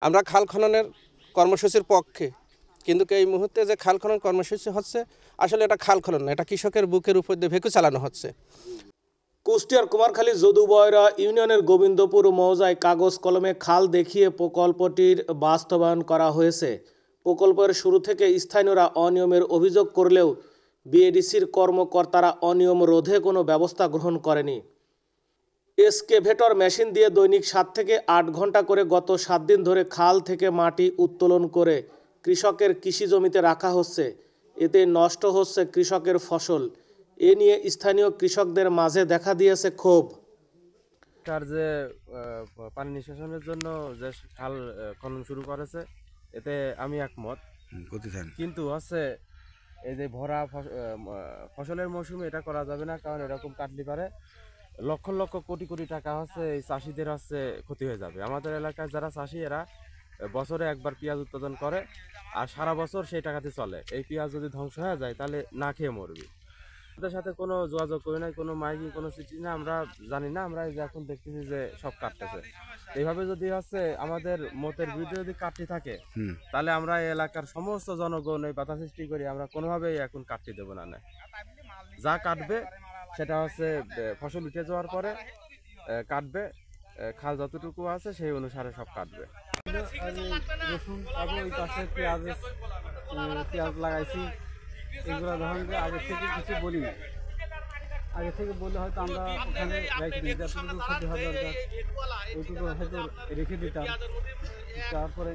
আমরা খাল খননের কর্মসূচির পক্ষে, কিন্তু এই মুহূর্তে যে খাল খনন কর্মসূচি হচ্ছে আসলে এটা খাল খনন না, এটা কৃষকের বুকের উপর দিয়ে ভেকু চালানো হচ্ছে। কুষ্টিয়ার কুমারখালী যদুবয়রা ইউনিয়নের গোবিন্দপুর মৌজায় কাগজ কলমে খাল দেখিয়ে প্রকল্পটির বাস্তবায়ন করা হয়েছে। প্রকল্পের শুরু থেকে স্থানীয়রা অনিয়মের অভিযোগ করলেও বিএডিসির কর্মকর্তারা অনিয়ম রোধে কোনো ব্যবস্থা গ্রহণ করেনি। এক্সকেভেটর মেশিন দিয়ে দৈনিক 7 থেকে 8 ঘন্টা করে গত 7 দিন ধরে খাল থেকে মাটি উত্তোলন করে কৃষকের কৃষি জমিতে রাখা হচ্ছে। এতে নষ্ট হচ্ছে কৃষকের ফসল। এ নিয়ে স্থানীয় কৃষকদের মাঝে দেখা দিয়েছে ক্ষোভ। তার যে পানি নিষ্কাশনের জন্য যে খাল খনন শুরু করেছে এতে আমি একমত, কিন্তু হচ্ছে এই যে ভরা ফসলের মৌসুমে এটা করা যাবে না, কারণ এরকম কাটলি পারে লক্ষ লক্ষ কোটি কোটি টাকা হচ্ছে এই চাষিদের হচ্ছে ক্ষতি হয়ে যাবে। আমাদের এলাকায় যারা চাষি এরা বছরে একবার পেঁয়াজ উৎপাদন করে আর সারা বছর সেই টাকাতে চলে। এই পেঁয়াজ যদি ধ্বংস হয়ে যায় তাহলে না খেয়ে মরবি। আমাদের সাথে কোনো যোগাযোগ করি নাই, কোনো মাইকি, কোনো চিঠি না, আমরা জানি না। আমরা এই যে এখন দেখতেছি যে সব কাটতেছে। এইভাবে যদি হচ্ছে আমাদের মতের বিরুদ্ধে যদি কাটতে থাকে তাহলে আমরা এই এলাকার সমস্ত জনগণ এই বাধা সৃষ্টি করি, আমরা কোনোভাবেই এখন কাটতে দেবো না। যা কাটবে সেটা হচ্ছে ফসল উঠে যাওয়ার পরে কাটবে, খাল যতটুকু আছে সেই অনুসারে সব কাটবে। রসুন ওই পাশে পেঁয়াজ লাগাইছি, এগুলো ধরেন যে আগে থেকে কিছু বলি না, আগে থেকে বলে হয়তো আমরা ওখানে রেখে দিই, যতটুকু ক্ষতি হওয়া দরকার ওইটুকু হয়তো রেখে দিতাম। তারপরে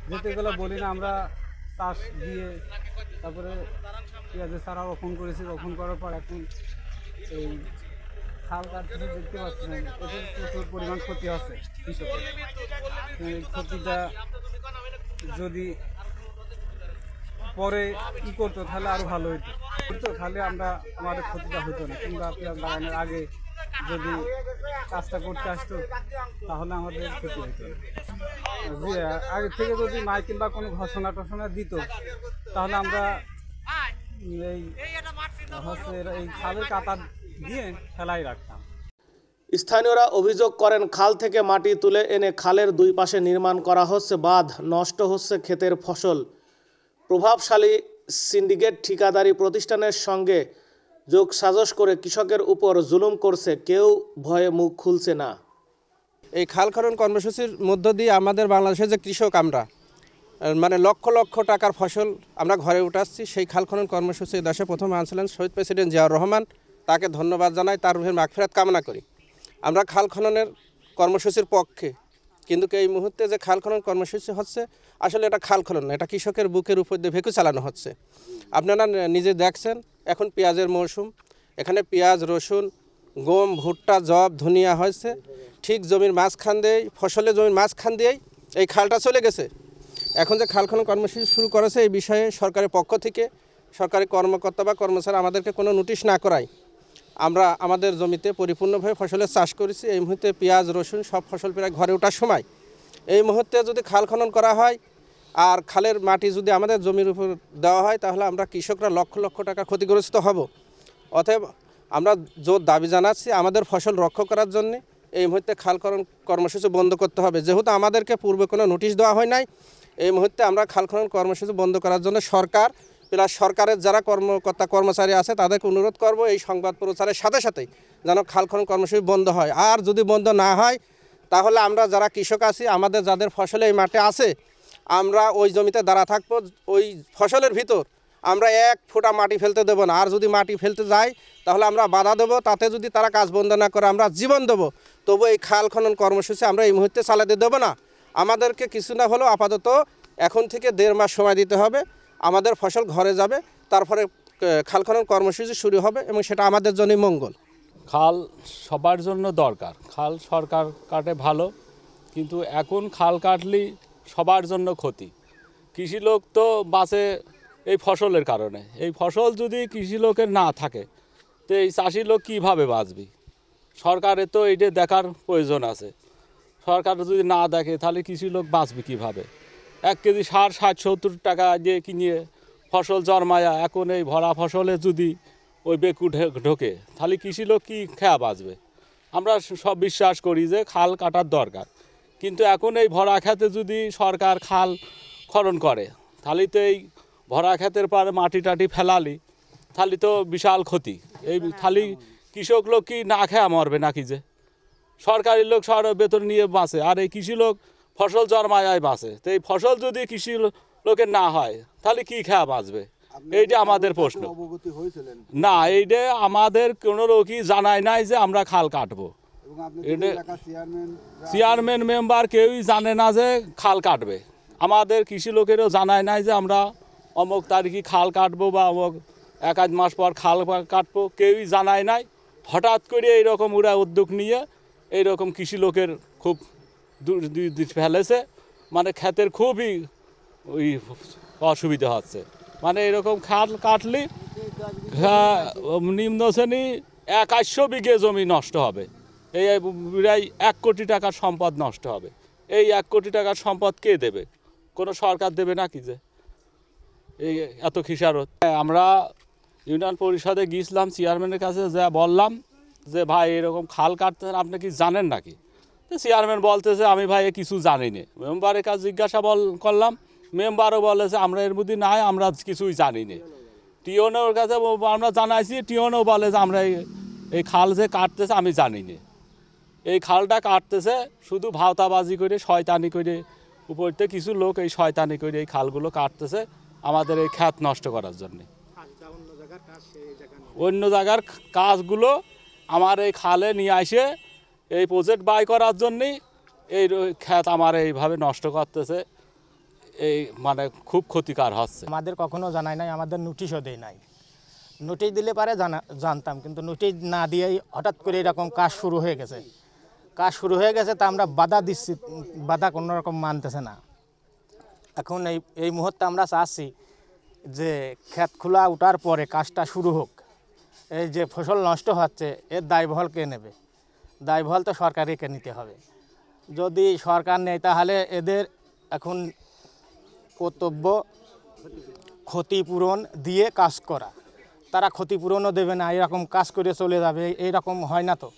যেহেতু এগুলো বলি না, আমরা চাষ দিয়ে তারপরে পেঁয়াজের চারা রোপণ করেছি, রোপণ করার পর এখন এই খাল কাটতে দেখতে পাচ্ছেন এতে প্রচুর পরিমাণ ক্ষতি হচ্ছে কৃষকের। এই ক্ষতিটা যদি পরে করতো তাহলে আরো ভালো হতো, তাহলে আমরা আমাদের ক্ষতিটা হতো না। কিংবা পেঁয়াজ লাগানোর আগে যদি কাজটা করতে আসতো তাহলে আমাদের ক্ষতি হতো না। আগে থেকে যদি মাইকিং বা কোনো ঘোষণা টোষণা দিত তাহলে আমরা এই খালের কাতা দিয়ে ফেলাই রাখতাম। স্থানীয়রা অভিযোগ করেন, খাল থেকে মাটি তুলে এনে খালের দুই পাশে নির্মাণ করা হচ্ছে বাঁধ, নষ্ট হচ্ছে ক্ষেতের ফসল। প্রভাবশালী সিন্ডিকেট ঠিকাদারি প্রতিষ্ঠানের সঙ্গে যোগ সাজশ করে কৃষকের উপর জুলুম করছে, কেউ ভয়ে মুখ খুলছে না। এই খাল খনন কর্মসূচির মধ্য দিয়ে আমাদের বাংলাদেশের যে কৃষক, আমরা মানে লক্ষ লক্ষ টাকার ফসল আমরা ঘরে উঠাচ্ছি। সেই খাল খনন কর্মসূচি দেশে প্রথম আনছিলেন শহীদ প্রেসিডেন্ট জিয়াউর রহমান, তাকে ধন্যবাদ জানাই, তার রুহের মাগফিরাত কামনা করি। আমরা খাল খননের কর্মসূচির পক্ষে, কিন্তু এই মুহূর্তে যে খাল খনন কর্মসূচি হচ্ছে আসলে এটা খাল খনন না, এটা কৃষকের বুকের উপর দিয়ে ভেকু চালানো হচ্ছে। আপনারা নিজে দেখছেন এখন পেঁয়াজের মৌসুম, এখানে পেঁয়াজ, রসুন, গম, ভুট্টা, জব, ধনিয়া হয়েছে, ঠিক জমির মাঝখান দিয়েই, ফসলের জমির মাঝখান দিয়েই এই খালটা চলে গেছে। এখন যে খাল খনন কর্মসূচি শুরু করেছে এই বিষয়ে সরকারের পক্ষ থেকে সরকারি কর্মকর্তা বা কর্মচারী আমাদেরকে কোনো নোটিশ না করায় আমরা আমাদের জমিতে পরিপূর্ণভাবে ফসলের চাষ করেছি। এই মুহূর্তে পেঁয়াজ, রসুন সব ফসল প্রায় ঘরে ওঠার সময়। এই মুহূর্তে যদি খাল খনন করা হয় আর খালের মাটি যদি আমাদের জমির উপর দেওয়া হয় তাহলে আমরা কৃষকরা লক্ষ লক্ষ টাকা ক্ষতিগ্রস্ত হব। অতএব আমরা জোর দাবি জানাচ্ছি আমাদের ফসল রক্ষা করার জন্য এই মুহূর্তে খাল খনন কর্মসূচি বন্ধ করতে হবে। যেহেতু আমাদেরকে পূর্বে কোনো নোটিশ দেওয়া হয় নাই, এই মুহূর্তে আমরা খাল খনন কর্মসূচি বন্ধ করার জন্য সরকার প্লাস সরকারের যারা কর্মকর্তা কর্মচারী আছে তাদেরকে অনুরোধ করব এই সংবাদ প্রচারের সাথে সাথেই যেন খাল খনন কর্মসূচি বন্ধ হয়। আর যদি বন্ধ না হয় তাহলে আমরা যারা কৃষক আছি, আমাদের যাদের ফসলে এই মাঠে আছে, আমরা ওই জমিতে দাঁড়া থাকবো, ওই ফসলের ভিতর আমরা এক ফোঁটা মাটি ফেলতে দেবো না। আর যদি মাটি ফেলতে যাই তাহলে আমরা বাধা দেবো, তাতে যদি তারা কাজ বন্ধ না করে আমরা জীবন দেবো। তবু এই খাল খনন কর্মসূচি আমরা এই মুহূর্তে চালাতে দেবো না। আমাদেরকে কিছু না হলেও আপাতত এখন থেকে 1.5 মাস সময় দিতে হবে, আমাদের ফসল ঘরে যাবে, তারপরে খাল খনন কর্মসূচি শুরু হবে এবং সেটা আমাদের জন্যই মঙ্গল। খাল সবার জন্য দরকার, খাল সরকার কাটে ভালো, কিন্তু এখন খাল কাটলেই সবার জন্য ক্ষতি। কৃষি লোক তো বাঁচে এই ফসলের কারণে। এই ফসল যদি কৃষি লোকের না থাকে তো এই চাষি লোক কীভাবে বাঁচবি? সরকারের তো এইটা দেখার প্রয়োজন আছে। সরকার যদি না দেখে তাহলে কৃষি লোক বাঁচবে কীভাবে? 1 কেজি সার 60-70 টাকা দিয়ে কিনে ফসল জন্মায়া এখন এই ভরা ফসলে যদি ওই বেকু ঢোকে তাহলে কৃষি লোক কী খেয়া বাঁচবে? আমরা সব বিশ্বাস করি যে খাল কাটার দরকার, কিন্তু এখন এই ভরা খেতে যদি সরকার খাল খনন করে তাহলে তো এই ভরা খেতের পারে মাটি টাটি ফেলালি তাহলে তো বিশাল ক্ষতি। এই তাহলে কৃষক লোক কি না খেয়ে মরবে নাকি? যে সরকারি লোক বেতন নিয়ে বাঁচে, আর এই কৃষি লোক ফসল জন্মায় বাঁচে। তো এই ফসল যদি কৃষি লোকের না হয় তাহলে কি খেয়ে বাঁচবে? এইটা আমাদের প্রশ্ন। না, এইটা আমাদের কোনো লোকই জানায় নাই যে আমরা খাল কাটবো। চেয়ারম্যান মেম্বার কেউই জানে না যে খাল কাটবে। আমাদের কৃষি লোকেরও জানায় নাই যে আমরা অমুক তারিখে খাল কাটবো বা অমুক 1-1 মাস পর খাল কাটবো, কেউই জানায় নাই। হঠাৎ করে এইরকম ওরা উদ্যোগ নিয়ে এইরকম কৃষি লোকের খুব ফেলেছে, মানে ক্ষেতের খুবই ওই অসুবিধা হচ্ছে। মানে এরকম খাল কাটলে নিম্ন শ্রেণী 100 বিঘে জমি নষ্ট হবে। এই প্রায় 1 কোটি টাকার সম্পদ নষ্ট হবে। এই 1 কোটি টাকার সম্পদ কে দেবে? কোনো সরকার দেবে নাকি? যে এই এত খিসারত। আমরা ইউনিয়ন পরিষদে গিয়েছিলাম, চেয়ারম্যানের কাছে যা বললাম যে ভাই এরকম খাল কাটতেন আপনি কি জানেন নাকি? তো চেয়ারম্যান বলতেছে আমি ভাই কিছু জানি না। মেম্বারের কাছে জিজ্ঞাসা করলাম, মেম্বারও বলেছে আমরা এর মধ্যে নাই, আমরা কিছুই জানি না। টিওনের কাছে আমরা জানাইছি, টিওনও বলে যে আমরা এই খাল যে কাটতেছে আমি জানি না। এই খালটা কাটতেছে শুধু ভাওতাবাজি করে, শয়তানি করে, উপরতে কিছু লোক এই শয়তানি করে এই খালগুলো কাটতেছে আমাদের এই ক্ষেত নষ্ট করার জন্য। অন্য জায়গার কাজগুলো আমার এই খালে নিয়ে আসে এই প্রজেক্ট বাই করার জন্যই এই ক্ষেত আমার এইভাবে নষ্ট করতেছে। এই মানে খুব ক্ষতিকার হচ্ছে। আমাদের কখনো জানায় নাই, আমাদের নোটিশও দেয় নাই। নোটিশ দিলে পারে জানতাম, কিন্তু নোটিশ না দিয়েই হঠাৎ করে এরকম কাজ শুরু হয়ে গেছে। তা আমরা বাধা দিচ্ছি, বাধা কোনো রকম মানতেছে না। এখন এই মুহূর্তে আমরা চাচ্ছি যে ক্ষেত খোলা ওঠার পরে কাজটা শুরু হোক। এই যে ফসল নষ্ট হচ্ছে এর দায়বহল কে নেবে? দায়বহল তো সরকারকে নিতে হবে। যদি সরকার নেয় তাহলে এদের এখন কর্তব্য ক্ষতিপূরণ দিয়ে কাজ করা। তারা ক্ষতিপূরণও দেবে না, এরকম কাজ করে চলে যাবে, এইরকম হয় না তো।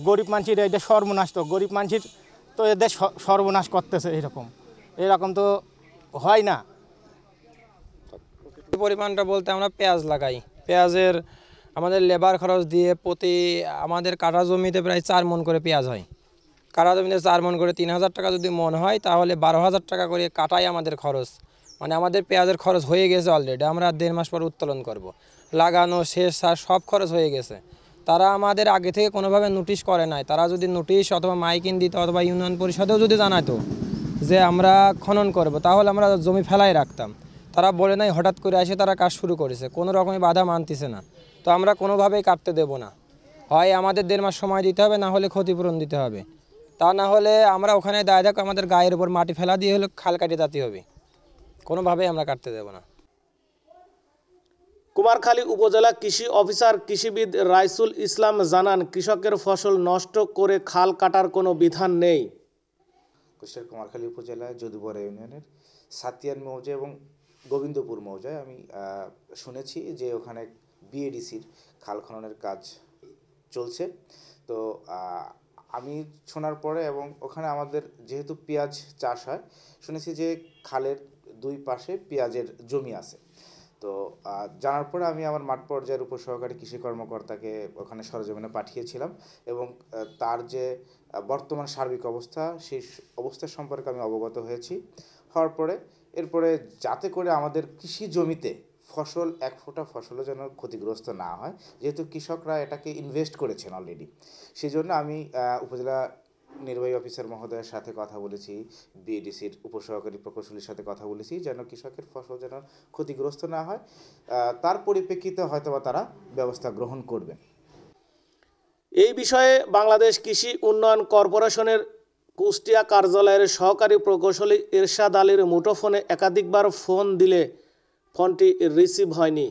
গরিব মানুষের এদের সর্বনাশ, তো গরিব মানুষের তো এদের সর্বনাশ করতেছে। এরকম তো হয় না। পরিমাণটা বলতে আমরা পেঁয়াজ লাগাই, পেঁয়াজের আমাদের লেবার খরচ দিয়ে প্রতি আমাদের কাটা জমিতে প্রায় 4 মণ করে পেঁয়াজ হয়। কাটা জমিতে 4 মণ করে 3000 টাকা যদি মণ হয় তাহলে 12,000 টাকা করে কাটাই আমাদের খরচ। মানে আমাদের পেঁয়াজের খরচ হয়ে গেছে অলরেডি। আমরা 1.5 মাস পর উত্তোলন করব। লাগানো শেষ সার সব খরচ হয়ে গেছে। তারা আমাদের আগে থেকে কোনোভাবে নোটিশ করে নাই। তারা যদি নোটিশ অথবা মাইকিং দিত অথবা ইউনিয়ন পরিষদেও যদি জানাতো যে আমরা খনন করব, তাহলে আমরা জমি ফেলাই রাখতাম। তারা বলে নাই, হঠাৎ করে এসে তারা কাজ শুরু করেছে, কোনো রকমের বাধা মানতেছে না। তো আমরা কোনোভাবেই কাটতে দেব না। হয় আমাদের 1.5 মাস সময় দিতে হবে, না হলে ক্ষতিপূরণ দিতে হবে। তা না হলে আমরা ওখানে দায় থাকো, আমাদের গায়ের উপর মাটি ফেলা দিয়ে হলে খাল কাটিয়ে যেতে হবে। কোনোভাবেই আমরা কাটতে দেব না। কুমারখালী উপজেলা কৃষি অফিসার কৃষিবিদ রাইসুল ইসলাম জানান, কৃষকের ফসল নষ্ট করে খাল কাটার কোনো বিধান নেই। কুষ্টিয়ার কুমারখালী উপজেলায় যদুবরা ইউনিয়নের সাতিয়ান মৌজায় এবং গোবিন্দপুর মৌজায় আমি শুনেছি যে ওখানে বিএডিসির খাল খননের কাজ চলছে। তো আমি শোনার পরে এবং ওখানে আমাদের যেহেতু পেঁয়াজ চাষ হয়, শুনেছি যে খালের 2 পাশে পেঁয়াজের জমি আছে। তো জানার পরে আমি আমার মাঠ পর্যায়ের উপসহকারী কৃষি কর্মকর্তাকে ওখানে সরজমিনে পাঠিয়েছিলাম এবং তার যে বর্তমান সার্বিক অবস্থা, সেই অবস্থা সম্পর্কে আমি অবগত হওয়ার পরে এরপরে যাতে করে আমাদের কৃষি জমিতে ফসল 1 ফোঁটা ফসলও যেন ক্ষতিগ্রস্ত না হয়, যেহেতু কৃষকরা এটাকে ইনভেস্ট করেছেন অলরেডি, সেই জন্য আমি উপজেলা নির্বাহী অফিসার মহোদয়ের সাথে কথা বলেছি, বিএডিসির উপসহকারী প্রকৌশলীর সাথে কথা বলেছি, যেন কৃষকের ফসল যেন ক্ষতিগ্রস্ত না হয়। তার পরিপ্রেক্ষিতে হয়তোবা তারা ব্যবস্থা গ্রহণ করবেন। এই বিষয়ে বাংলাদেশ কৃষি উন্নয়ন কর্পোরেশনের কুষ্টিয়া কার্যালয়ের সহকারী প্রকৌশলী এরশাদ আলীর মুঠোফোনে একাধিকবার ফোন দিলে ফোনটি রিসিভ হয়নি।